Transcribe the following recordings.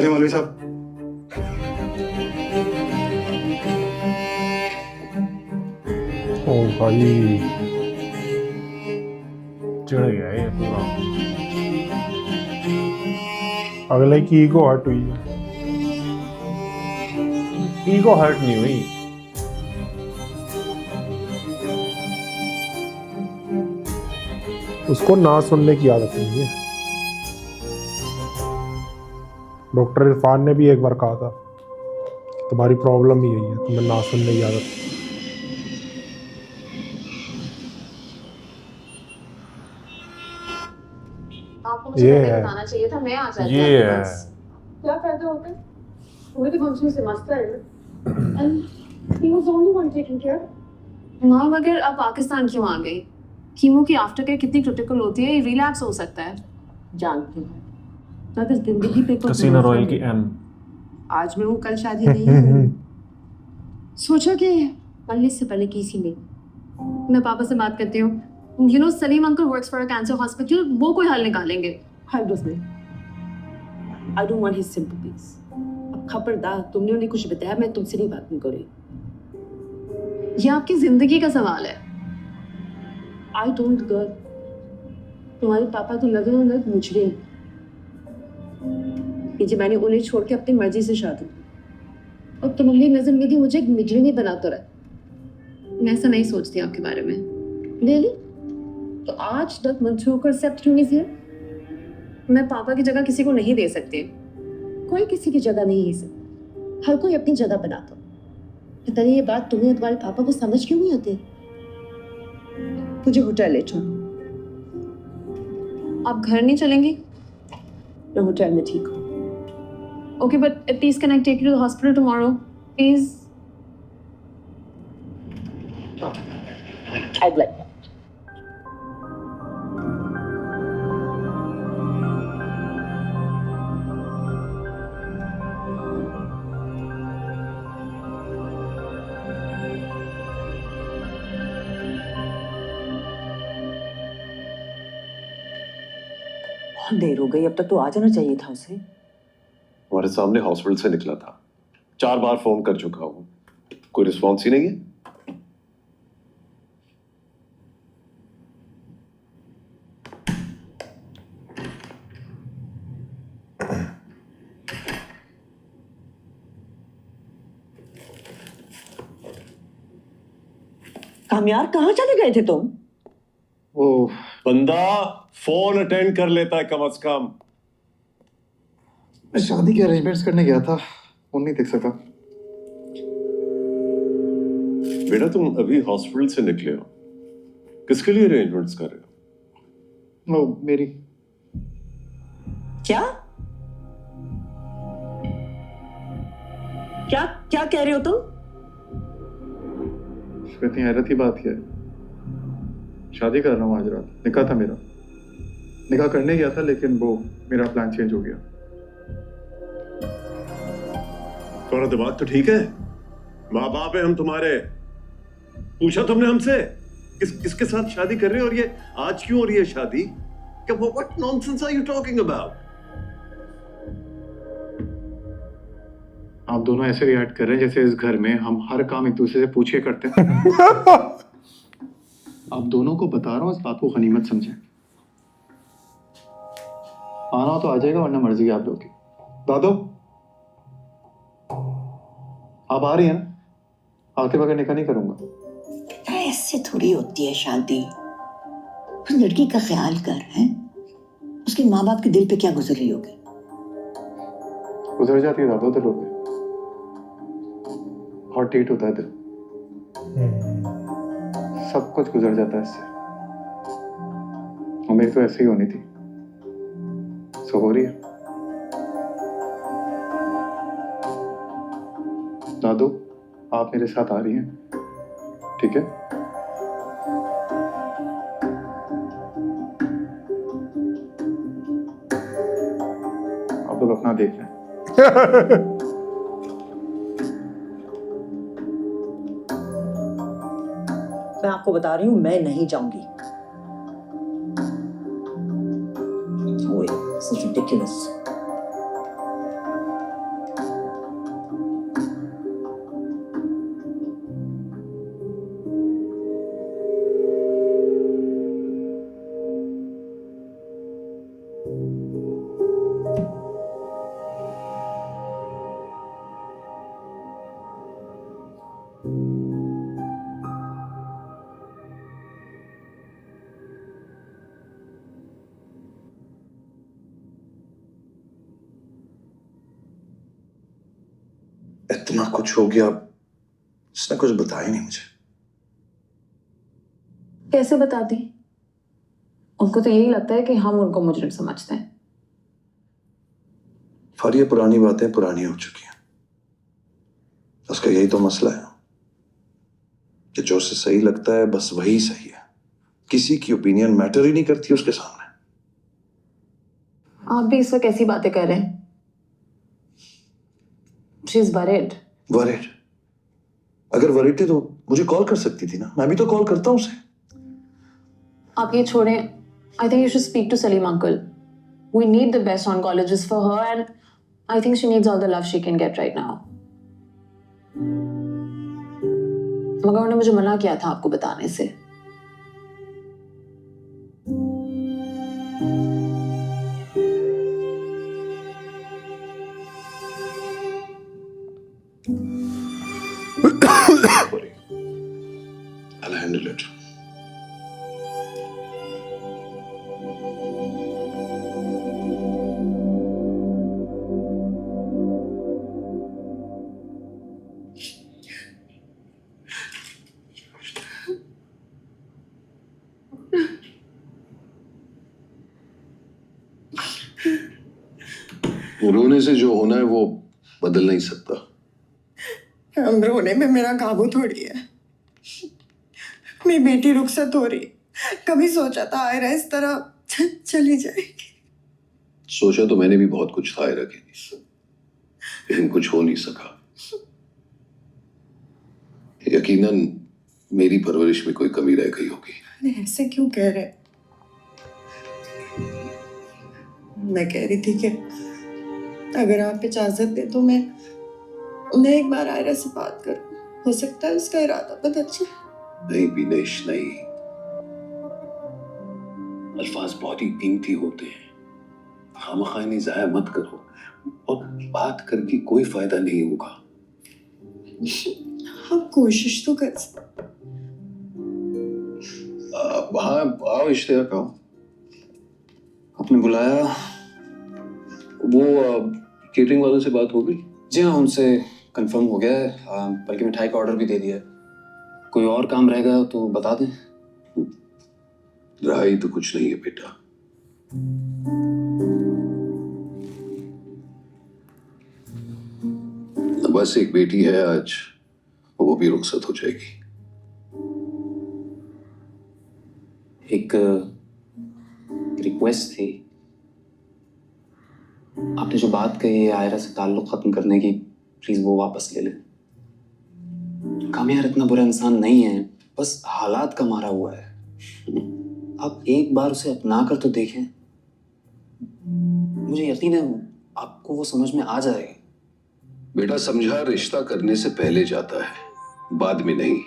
चलिए मौलवी साहब। ओ भाई चिढ़ गया ये पूरा। अगले की ईगो हर्ट हुई है। ईगो हर्ट नहीं हुई। उसको ना सुनने की आदत नहीं है। डॉक्टर इरफान ने भी एक बार कहा था तुम्हारी प्रॉब्लम ही यही है, तुम्हें ना सुनने की आदत। आपको मुझे ये पहले है। बताना चाहिए था, मैं आ जाती ये आपके है। पास। क्या फायदा होता है? तुम्हें तो फंक्शन से मस्त है and he was the only one taking care. माँ मगर अब पाकिस्तान क्यों आ गई? कीमो की आफ्टर केयर कितनी क्रिटिकल होती है, ये रिलैप्स हो सकता है। जानती हूँ। तो अगर जिंदगी पे कुछ कसीना रॉयल की एम। आज मैं हूँ, कल शादी नहीं है। सोचा कि मरने से पहले किसी में मैं पापा से बात करती हूँ। You know Salim uncle works for a cancer hospital, वो कोई हल निकालेंगे। हेल्प अस में। I don't want his sympathies. अब खबरदार तुमने उन्हें कुछ बताया, मैं तुमसे नहीं बात नहीं करी। ये आपकी जिंदगी का सवाल है। आई टोल्ड गर्ल, तुम्हारे पापा तो लगे हो लग मुझे कि जब मैंने उन्हें छोड़ के अपनी मर्जी से शादी की और तुम्हारी नजर में भी मुझे एक मिजरी नहीं बनाता रहा। मैं ऐसा नहीं सोचती आपके बारे में। रियली? तो आज तक मंसूर को एक्सेप्ट क्यों नहीं किया? मैं पापा की जगह किसी को नहीं दे सकती। कोई किसी की जगह नहीं ले सकता, हर कोई अपनी जगह बनाता। पता नहीं ये बात तुम्हें और तुम्हारे पापा को समझ क्यों नहीं आती। मुझे होटल ले चलो। आप घर नहीं चलेंगी? मैं होटल में ठीक हूँ। Okay but please can I take you to the hospital tomorrow please? I'd like that. बहुत देर हो गई, अब तक तो आ जाना चाहिए था उसे। हमारे सामने हॉस्पिटल से निकला था, 4 बार फोन कर चुका हूं, कोई रिस्पॉन्स ही नहीं है। कामयार, कहाँ चले गए थे तुम? वो बंदा फोन अटेंड कर लेता है कम से कम। मैं शादी के अरेंजमेंट्स करने गया था, फोन नहीं देख सका। बेटा तुम अभी हॉस्पिटल से निकले हो, किसके लिए अरेंजमेंट्स कर रहे हो? वो मेरी क्या क्या क्या कह रहे हो तुम? इतनी हैरत की बात क्या है? शादी कर रहा हूँ आज रात, निकाह था मेरा। निकाह करने गया था लेकिन वो मेरा प्लान चेंज हो गया। तुम्हारा दिमाग तो ठीक है? माँ बाप है हम तुम्हारे। पूछा तुमने हमसे किसके साथ शादी कर रहे हो और ये आज क्यों हो रही है शादी? क्या what nonsense are you talking about? आप दोनों ऐसे रिएक्ट कर रहे हैं जैसे इस घर में हम हर काम एक दूसरे से पूछे करते हैं। आप दोनों को बता रहा हूँ, इस बात को गनीमत समझें। आना हो तो आ जाएगा, वरना मर्जी है आप लोग की। दादो, आप आ रही हैं ना? आके बगैर निकाह नहीं करूंगा। ऐसे थोड़ी होती है शादी। उस लड़की का ख्याल कर, है उसके माँ बाप के दिल पे क्या गुजर रही होगी। गुजर जाती है दादो दिलों पे, बहुत टीट होता है दिल, सब कुछ गुजर जाता है इससे। और मेरी तो ऐसे ही होनी थी, सो हो रही है। दादू, आप मेरे साथ आ रही हैं, ठीक है? आप लोग अपना देख लें। मैं आपको बता रही हूँ, मैं नहीं जाऊंगी। Such ridiculous. इतना कुछ हो गया, इसने कुछ बताया ही नहीं मुझे। कैसे बताती? उनको तो यही लगता है कि हम उनको मुजरिम समझते हैं। और ये पुरानी बातें पुरानी हो चुकी हैं। उसका यही तो मसला है कि जो उसे सही लगता है बस वही सही है। किसी की ओपिनियन मैटर ही नहीं करती उसके सामने। आप भी इस वक्त कैसी बातें कर रहे हैं? She is worried. वरीड? अगर वरीड थी तो मुझे कॉल कर सकती थी ना, मैं भी तो कॉल करता हूं उसे। आप ये छोड़ें। I think you should speak to Salim uncle. We need the best oncologist for her and I think she needs all the love she can get right now. मगर उन्होंने मुझे मना किया था आपको बताने से। I'll handle it. रोने से जो होना है वो बदल नहीं सकता। हम रोने में मेरा काबू थोड़ी है। मेरी बेटी रुखसत हो रही। कभी सोचा था आयरा इस तरह चली जाएगी? सोचा तो मैंने भी बहुत कुछ था आयरा के लिए, लेकिन कुछ हो नहीं सका। यकीनन मेरी परवरिश में कोई कमी रह गई होगी। अरे ऐसे क्यों कह रहे? मैं कह रही थी कि अगर आप इजाजत दे तो मैं एक बार आयरा से बात करूं। हो सकता है उसका इरादा बदल जाए। नहीं बिनेश, नहीं। अल्फाज बहुत ही कीमती होते हैं, खामखानी जाया मत करो। और बात करके कोई फायदा नहीं होगा। आप कोशिश तो कर सकते। हाँ आओ इश्तियाक आओ। आपने बुलाया? वो केटरिंग वालों से बात हो गई? जी हाँ, उनसे कंफर्म हो गया है, बल्कि मिठाई का ऑर्डर भी दे दिया है। कोई और काम रह गया तो बता दें। रहा ही तो कुछ नहीं है बेटा। बस एक बेटी है आज, वो भी रुखसत हो जाएगी। एक रिक्वेस्ट थी। आपने जो बात कही है आयरा से ताल्लुक खत्म करने की, प्लीज वो वापस ले लें। कामयार इतना बुरा इंसान नहीं है, बस हालात का मारा हुआ है। आप एक बार उसे अपना कर तो देखें। मुझे यकीन है आपको वो समझ में आ जाएगी। बेटा समझा रिश्ता करने से पहले जाता है, बाद में नहीं।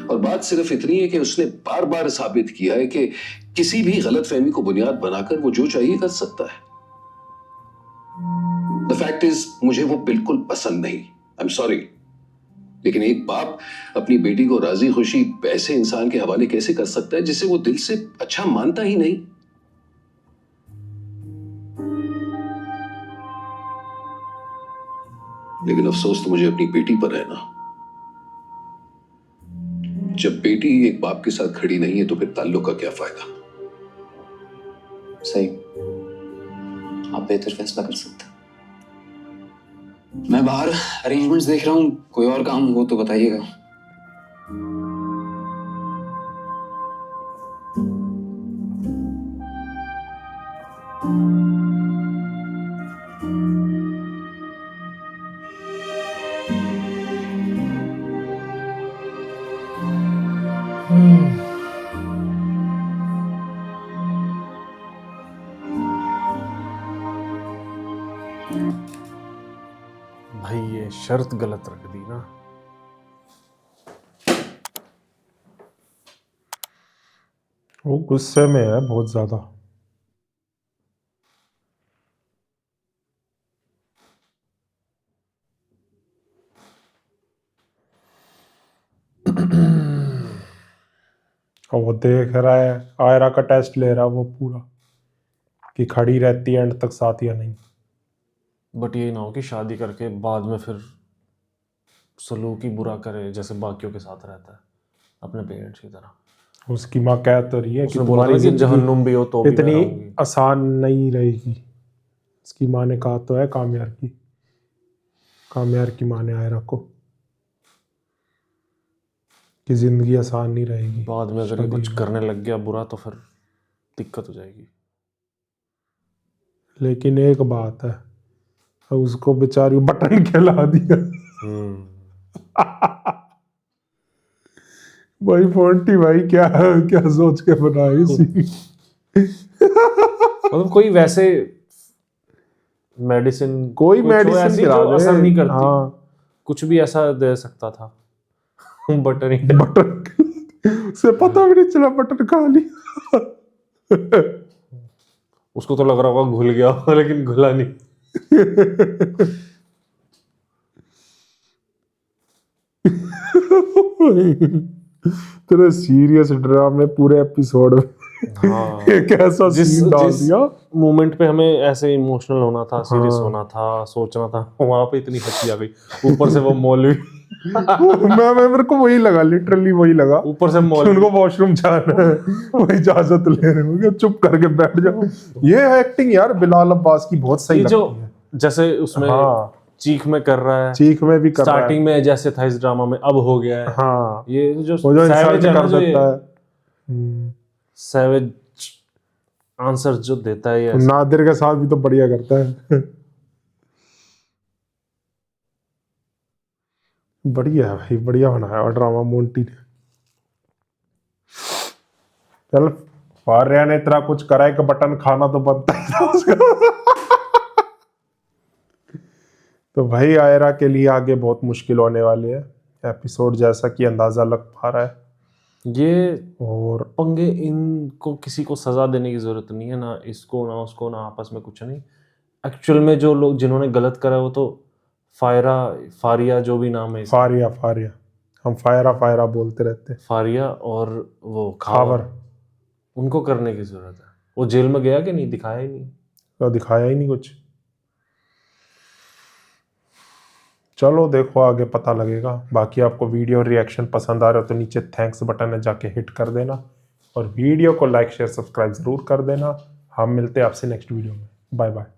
और बात सिर्फ इतनी है कि उसने बार बार साबित किया है कि किसी भी गलतफहमी को बुनियाद बनाकर वो जो चाहिए कर सकता है। द फैक्ट इज मुझे वो बिल्कुल पसंद नहीं। आई एम सॉरी, लेकिन एक बाप अपनी बेटी को राजी खुशी ऐसे इंसान के हवाले कैसे कर सकता है जिसे वो दिल से अच्छा मानता ही नहीं। लेकिन अफसोस तो मुझे अपनी बेटी पर है ना। जब बेटी एक बाप के साथ खड़ी नहीं है तो फिर ताल्लुक का क्या फायदा। सही, आप बेहतर फैसला कर सकते हैं। मैं बाहर अरेंजमेंट्स देख रहा हूँ, कोई और काम हो तो बताइएगा। भाई ये शर्त गलत रख दी ना। वो गुस्से में है बहुत ज्यादा। और वो देख रहा है, आयरा का टेस्ट ले रहा है वो पूरा, कि खड़ी रहती है एंड तक साथ या नहीं। बट ये ना हो कि शादी करके बाद में फिर सलूक ही बुरा करे जैसे बाकियों के साथ रहता है अपने पेरेंट्स की तरह। उसकी माँ कह तो रही है कि उसने बोला था तुम्हारी कि जहन्नुम भी हो तो भी मैं इतनी रहूंगी। आसान नहीं रहेगी। उसकी माँ ने कहा तो है, काम्यार की माँ ने आयरा को, कि जिंदगी आसान नहीं रहेगी। बाद में अगर ये शादी कुछ में। करने लग गया बुरा तो फिर दिक्कत हो जाएगी। लेकिन एक बात है, उसको बेचारी बटन खिला दिया। भाई फोर्टी भाई क्या क्या सोच के बनाई सी। मतलब कोई वैसे मेडिसिन कोई कुछ हो मेडिसिन ऐसी खिला जो दे। असर नहीं करती। हाँ, कुछ भी ऐसा दे सकता था। बटन ही बटन से पता भी नहीं चला बटन खा लिया। उसको तो लग रहा होगा घुल गया होगा, लेकिन घुला नहीं। तेरे सीरियस ड्रामे पूरे एपिसोड में हाँ। एक ऐसा सीन डाल दिया। मोमेंट पे हमें ऐसे इमोशनल होना था, सीरियस हाँ। होना था, सोचना था, वहां पे इतनी हंसी आ गई। ऊपर से वो मौलवी मेरे को वही लगा, लिटरली वही लगा। ऊपर से कि मौलवी उनको वॉशरूम जाना है, वो इजाजत ले रहे होंगे, चुप करके बैठ जाओ। ये एक्टिंग यार बिलाल अब्बास की बहुत सही ये जो लगती है। जैसे उसमें हाँ, चीख में कर रहा है, चीख में भी कर रहा है। स्टार्टिंग में जैसे था इस ड्रामा में, अब हो गया है। हाँ, ये जो वो जो इंसल्ट savage है ना, कर जो ये देता है। savage आंसर जो देता है ये तो नादिर के साथ भी तो बढ़िया करता है। बढ़िया है भाई, बढ़िया बनाया और ड्रामा मोंटी ने। चल, फारिया ने इतना कुछ करा है कि बटन खाना तो बनता ही था उसका। तो भाई आयरा के लिए आगे बहुत मुश्किल होने वाली है एपिसोड, जैसा कि अंदाजा लग पा रहा है। ये और पंगे, इनको किसी को सजा देने की जरूरत नहीं है, ना इसको ना उसको, ना आपस में कुछ नहीं। एक्चुअल में जो लोग जिन्होंने गलत करा वो तो फारिया जो भी नाम है इसका, फारिया हम फायरा बोलते रहते हैं। फारिया और वो खावर, उनको करने की जरूरत है। वो जेल में गया कि नहीं, दिखाया ही नहीं। तो दिखाया ही नहीं कुछ। चलो देखो आगे पता लगेगा। बाकी आपको वीडियो रिएक्शन पसंद आ रहा हो तो नीचे थैंक्स बटन है, जाके हिट कर देना और वीडियो को लाइक शेयर सब्सक्राइब जरूर कर देना। हम मिलते हैं आपसे नेक्स्ट वीडियो में। Bye bye.